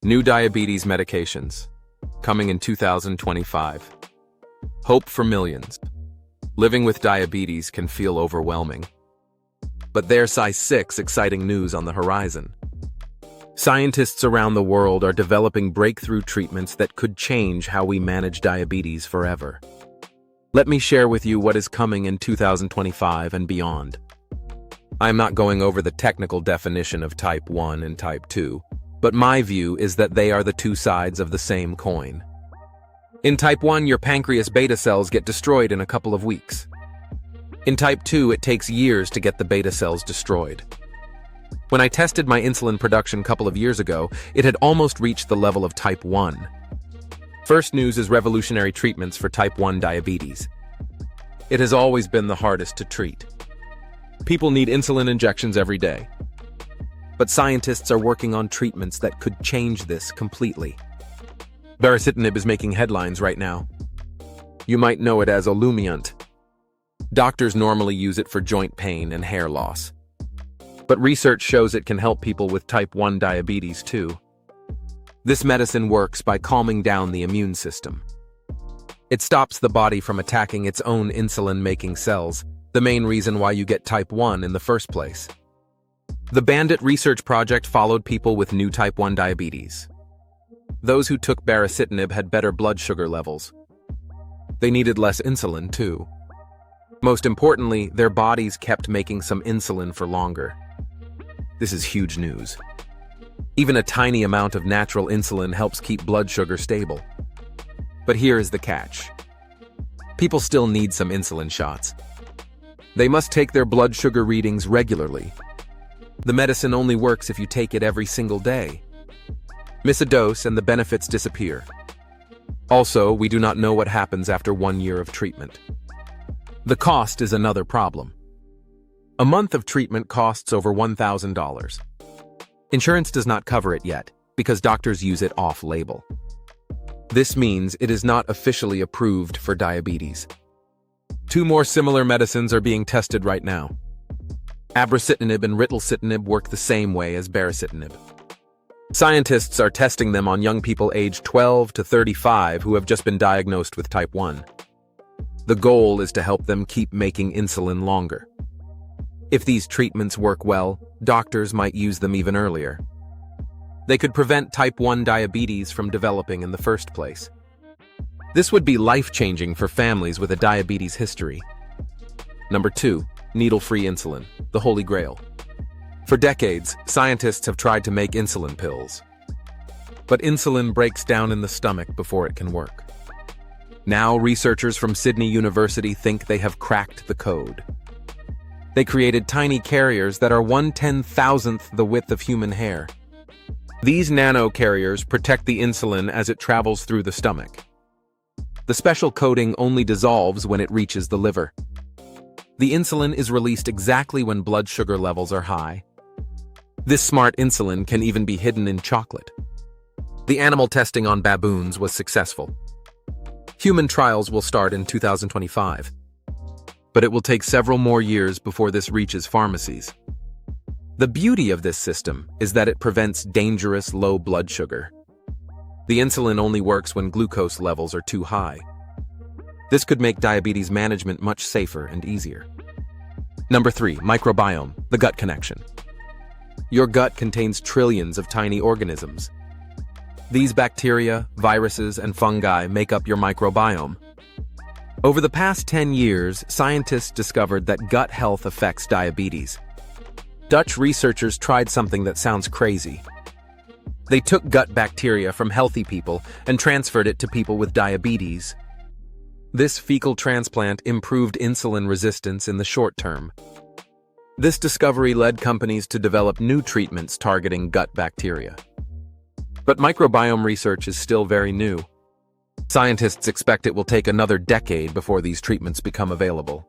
New diabetes medications, coming in 2025. Hope for millions. Living with diabetes can feel overwhelming. But there's Sci-6 exciting news on the horizon. Scientists around the world are developing breakthrough treatments that could change how we manage diabetes forever. Let me share with you what is coming in 2025 and beyond. I'm not going over the technical definition of type 1 and type 2, but my view is that they are the two sides of the same coin. In type 1, your pancreas beta cells get destroyed in a couple of weeks. In type 2, it takes years to get the beta cells destroyed. When I tested my insulin production a couple of years ago, it had almost reached the level of type 1. First news is revolutionary treatments for type 1 diabetes. It has always been the hardest to treat. People need insulin injections every day. But scientists are working on treatments that could change this completely. Baricitinib is making headlines right now. You might know it as Olumiant. Doctors normally use it for joint pain and hair loss. But research shows it can help people with type 1 diabetes too. This medicine works by calming down the immune system. It stops the body from attacking its own insulin-making cells, the main reason why you get type 1 in the first place. The Bandit research project followed people with new type 1 diabetes. Those who took baricitinib had better blood sugar levels. They needed less insulin too. Most importantly, their bodies kept making some insulin for longer. This is huge news. Even a tiny amount of natural insulin helps keep blood sugar stable. But here is the catch. People still need some insulin shots. They must take their blood sugar readings regularly. The medicine only works if you take it every single day. Miss a dose and the benefits disappear. Also, we do not know what happens after 1 year of treatment. The cost is another problem. A month of treatment costs over $1,000. Insurance does not cover it yet, because doctors use it off-label. This means it is not officially approved for diabetes. Two more similar medicines are being tested right now. Abrocitinib and ritlecitinib work the same way as baricitinib. Scientists are testing them on young people aged 12 to 35 who have just been diagnosed with type 1. The goal is to help them keep making insulin longer. If these treatments work well, doctors might use them even earlier. They could prevent type 1 diabetes from developing in the first place. This would be life-changing for families with a diabetes history. Number 2, Needle Free Insulin, the Holy Grail. For decades, scientists have tried to make insulin pills. But insulin breaks down in the stomach before it can work. Now, researchers from Sydney University think they have cracked the code. They created tiny carriers that are 1/10,000th the width of human hair. These nano carriers protect the insulin as it travels through the stomach. The special coating only dissolves when it reaches the liver. The insulin is released exactly when blood sugar levels are high. This smart insulin can even be hidden in chocolate. The animal testing on baboons was successful. Human trials will start in 2025. But it will take several more years before this reaches pharmacies. The beauty of this system is that it prevents dangerous low blood sugar. The insulin only works when glucose levels are too high. This could make diabetes management much safer and easier. Number 3, microbiome, the gut connection. Your gut contains trillions of tiny organisms. These bacteria, viruses, and fungi make up your microbiome. Over the past 10 years, scientists discovered that gut health affects diabetes. Dutch researchers tried something that sounds crazy. They took gut bacteria from healthy people and transferred it to people with diabetes. This fecal transplant improved insulin resistance in the short term. This discovery led companies to develop new treatments targeting gut bacteria. But microbiome research is still very new. Scientists expect it will take another decade before these treatments become available.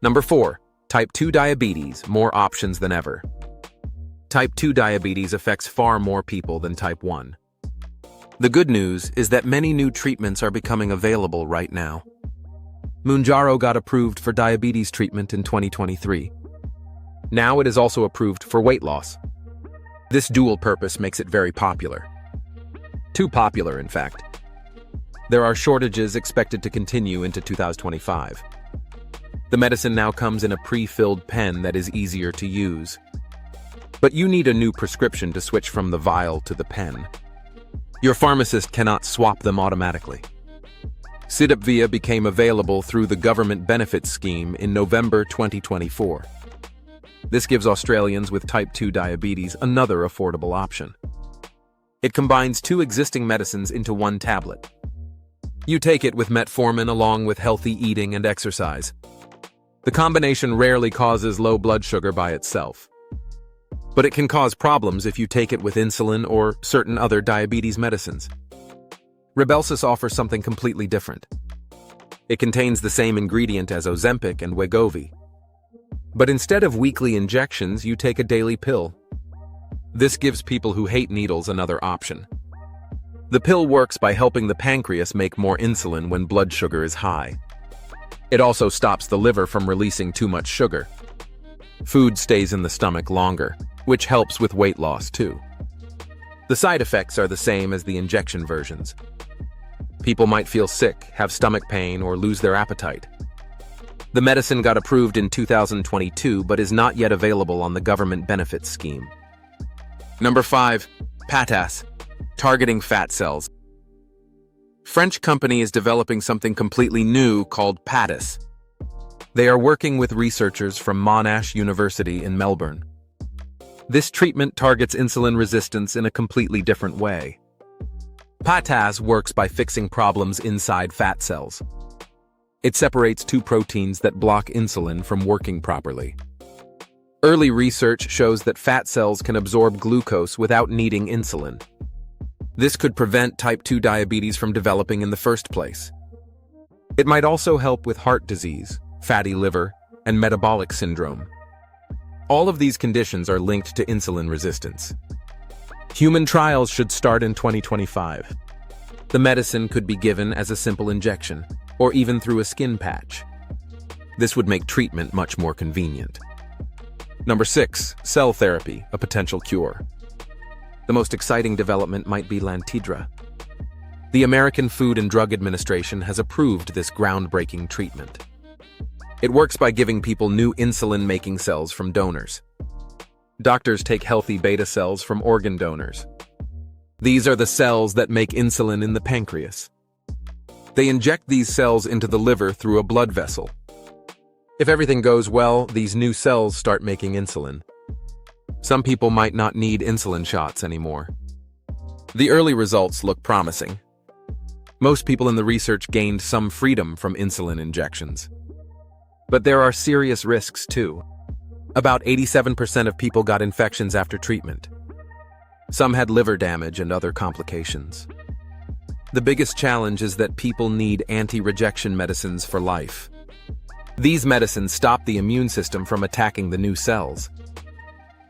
Number 4, type 2 diabetes, more options than ever. Type 2 diabetes affects far more people than type 1. The good news is that many new treatments are becoming available right now. Mounjaro got approved for diabetes treatment in 2023. Now it is also approved for weight loss. This dual purpose makes it very popular. Too popular, in fact. There are shortages expected to continue into 2025. The medicine now comes in a pre-filled pen that is easier to use. But you need a new prescription to switch from the vial to the pen. Your pharmacist cannot swap them automatically. Sf5 became available through the government benefits scheme in November 2024. This gives Australians with type 2 diabetes another affordable option. It combines two existing medicines into one tablet. You take it with metformin along with healthy eating and exercise. The combination rarely causes low blood sugar by itself. But it can cause problems if you take it with insulin or certain other diabetes medicines. Rybelsus offers something completely different. It contains the same ingredient as Ozempic and Wegovy. But instead of weekly injections, you take a daily pill. This gives people who hate needles another option. The pill works by helping the pancreas make more insulin when blood sugar is high. It also stops the liver from releasing too much sugar. Food stays in the stomach longer, which helps with weight loss too. The side effects are the same as the injection versions. People might feel sick, have stomach pain, or lose their appetite. The medicine got approved in 2022 but is not yet available on the government benefits scheme. Number 5. PATAS, targeting fat cells. French company is developing something completely new called PATAS. They are working with researchers from Monash University in Melbourne. This treatment targets insulin resistance in a completely different way. PATAS works by fixing problems inside fat cells. It separates two proteins that block insulin from working properly. Early research shows that fat cells can absorb glucose without needing insulin. This could prevent type 2 diabetes from developing in the first place. It might also help with heart disease, fatty liver, and metabolic syndrome. All of these conditions are linked to insulin resistance. Human trials should start in 2025. The medicine could be given as a simple injection, or even through a skin patch. This would make treatment much more convenient. Number 6. Cell therapy, a potential cure. The most exciting development might be Lantidra. The American Food and Drug Administration has approved this groundbreaking treatment. It works by giving people new insulin-making cells from donors. Doctors take healthy beta cells from organ donors. These are the cells that make insulin in the pancreas. They inject these cells into the liver through a blood vessel. If everything goes well, these new cells start making insulin. Some people might not need insulin shots anymore. The early results look promising. Most people in the research gained some freedom from insulin injections. But there are serious risks too. About 87% of people got infections after treatment. Some had liver damage and other complications. The biggest challenge is that people need anti-rejection medicines for life. These medicines stop the immune system from attacking the new cells.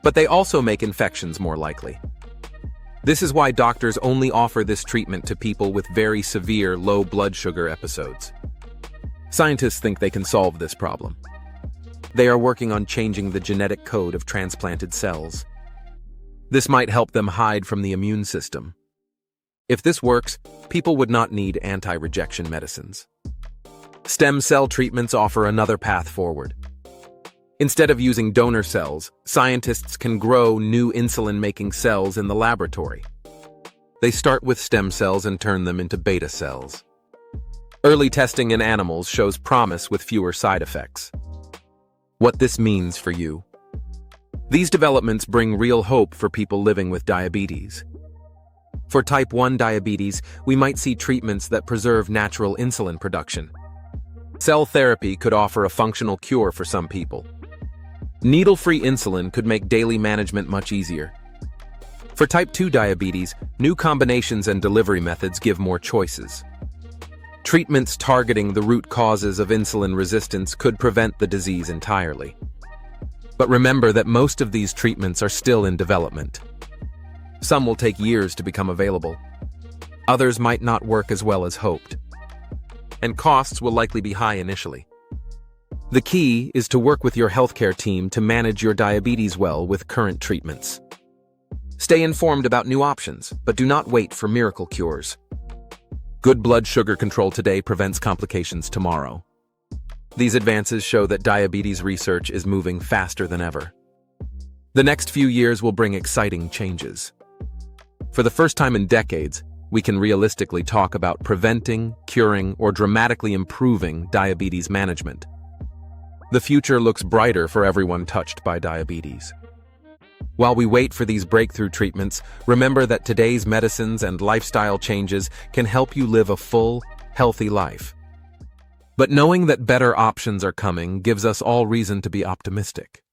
But they also make infections more likely. This is why doctors only offer this treatment to people with very severe low blood sugar episodes. Scientists think they can solve this problem. They are working on changing the genetic code of transplanted cells. This might help them hide from the immune system. If this works, people would not need anti-rejection medicines. Stem cell treatments offer another path forward. Instead of using donor cells, scientists can grow new insulin-making cells in the laboratory. They start with stem cells and turn them into beta cells. Early testing in animals shows promise with fewer side effects. What this means for you. These developments bring real hope for people living with diabetes. For type 1 diabetes, we might see treatments that preserve natural insulin production. Cell therapy could offer a functional cure for some people. Needle Free Insulin could make daily management much easier. For type 2 diabetes, new combinations and delivery methods give more choices. Treatments targeting the root causes of insulin resistance could prevent the disease entirely. But remember that most of these treatments are still in development. Some will take years to become available. Others might not work as well as hoped. And costs will likely be high initially. The key is to work with your healthcare team to manage your diabetes well with current treatments. Stay informed about new options, but do not wait for miracle cures. Good blood sugar control today prevents complications tomorrow. These advances show that diabetes research is moving faster than ever. The next few years will bring exciting changes. For the first time in decades, we can realistically talk about preventing, curing, or dramatically improving diabetes management. The future looks brighter for everyone touched by diabetes. While we wait for these breakthrough treatments, remember that today's medicines and lifestyle changes can help you live a full, healthy life. But knowing that better options are coming gives us all reason to be optimistic.